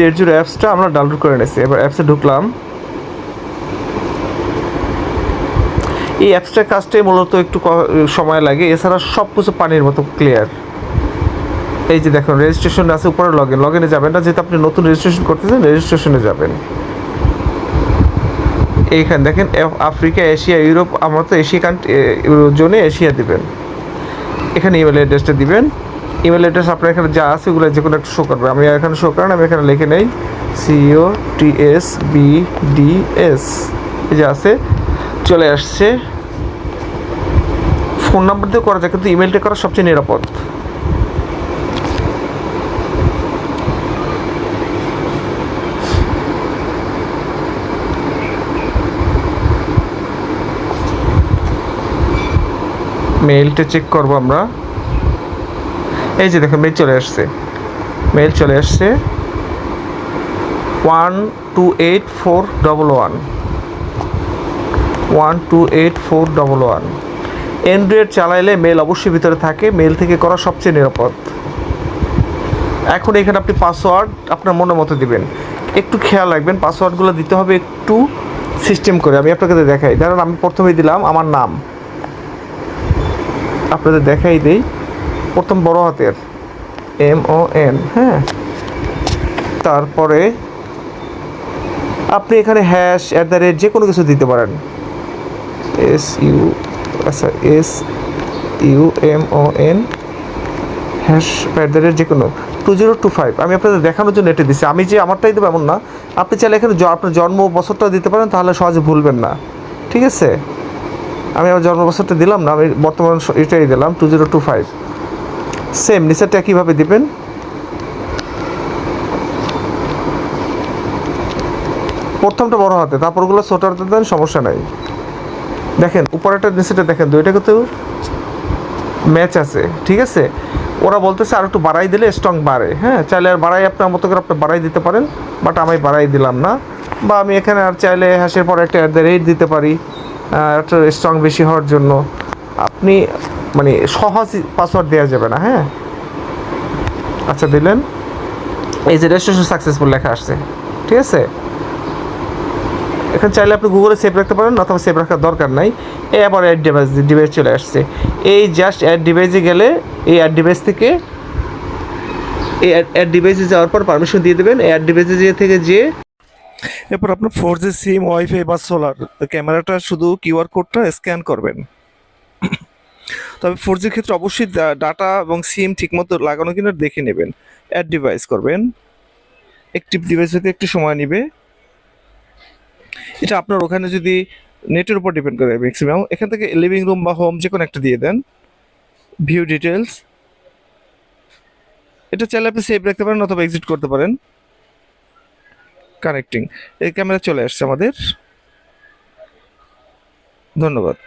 Red zero অ্যাপসটা আমরা download করে নিয়েছি। এবার অ্যাপসে ঢুকলাম। এই অ্যাপসটার কাজটাই মূলত একটু সময় লাগে, এছাড়া সব কিছু পানির মতো ক্লিয়ার। এই যে দেখুন রেজিস্ট্রেশন আছে উপরে, লগ ইনে যাবেন না, যেহেতু আপনি নতুন রেজিস্ট্রেশন করতেছেন, রেজিস্ট্রেশনে যাবেন। এইখানে দেখেন আফ্রিকা, এশিয়া, ইউরোপ, আমরা তো এশিয়া জোনে এশিয়া দিবেন। এখানে ইমেল অ্যাড্রেসটা দিবেন। ইমেল অ্যাড্রেস আপনার এখানে যা আছে ওগুলো যে কোনো একটা শো করবে। আমি এখানে শো করেন, আমি এখানে লিখে নেই COTSBDS, এই যে আছে, চলে আসছে। ফোন নাম্বার দিয়ে করা যায়, কিন্তু ইমেলটা করা সবচেয়ে নিরাপদ। মেইলটা চেক করবো আমরা। এই যে দেখুন মেইল চলে আসছে, 128411 128411। অ্যান্ড্রয়েড চালাইলে মেল অবশ্যই ভিতরে থাকে, মেল থেকে করা সবচেয়ে নিরাপদ। এখন এখানে আপনি পাসওয়ার্ড আপনার মনের মতো দিবেন, একটু খেয়াল রাখবেন পাসওয়ার্ডগুলো দিতে হবে একটু সিস্টেম করে। আমি আপনাকে দেখাই, ধরুন আমি প্রথমেই দিলাম আমার নাম, আপনাদের দেখাই দেই। প্রথম বড় হাতের MON, হ্যাঁ। তারপরে আপনি এখানে হ্যাশ @ যে কোনো কিছু দিতে পারেন। SUMON হ্যাশ @ যে কোনো 2025। আমি আপনাদের দেখানোর জন্য এটা দিচ্ছি, আমি যে আমারটাই দেবো এমন না। আপনি চাইলে এখানে আপনার জন্ম বছরটাও দিতে পারেন, তাহলে সহজে ভুলবেন না, ঠিক আছে। আমি আমার জন্ম বছরটা দিলাম না, আমি বর্তমান এটাই দিলাম 2025। সেম নিচেরটা কীভাবে দিবেন, প্রথমটা বড় হাতে, তারপর ওগুলো ছোট হাতে দেন, সমস্যা নাই। দেখেন উপরেরটা নিচেটা দেখেন, দুইটা কিন্তু ম্যাচ আছে, ঠিক আছে। ওরা বলতেছে আর একটু বাড়াই দিলে স্ট্রং বাড়ে, হ্যাঁ। চাইলে আর বাড়াই আপনার মতো করে আপনি বাড়াই দিতে পারেন, বাট আমি বাড়াই দিলাম না। বা আমি এখানে আর চাইলে হ্যাশের পর একটা @ দিতে পারি, একটা স্ট্রং বেশি হওয়ার জন্য। আপনি মানে সহজ পাসওয়ার্ড দেওয়া যাবে না, হ্যাঁ। আচ্ছা দিলেন, এই যে রেজিস্ট্রেশন সাকসেসফুল লেখা আসছে, ঠিক আছে। এখানে চাইলে আপনি গুগলে সেভ রাখতে পারেন, অথবা সেভ রাখার দরকার নাই। আবার অ্যাড ডিভাইস চলে আসছে। এই জাস্ট অ্যাড ডিভাইসে গেলে এই অ্যাড ডিভাইস থেকে এই অ্যাড ডিভাইসে যাওয়ার পর পারমিশন দিয়ে দেবেন। অ্যাড ডিভাইসে থেকে এরপর আপনার 4G সিম, ওয়াইফাই বা সোলার ক্যামেরাটা শুধু কিউআর কোডটা স্ক্যান করবেন। তবে 4Gর ক্ষেত্রে অবশ্যই ডাটা এবং সিম ঠিকমতো লাগানো কিনা দেখে নেবেন। অ্যাড ডিভাইস করবেন, অ্যাক্টিভ ডিভাইস হতে একটু সময় নেবে। এটা আপনার ওখানে যদি নেটের উপর ডিপেন্ড করে ম্যাক্সিমাম। এখান থেকে লিভিং রুম বা হোম যে কোনো একটা দিয়ে দেন। ভিউ ডিটেলস, এটা চাইলে আপনি সেভ রাখতে পারেন অথবা এক্সিট করতে পারেন। কানেক্টিং, এই ক্যামেরা চলে আসছে আমাদের। ধন্যবাদ।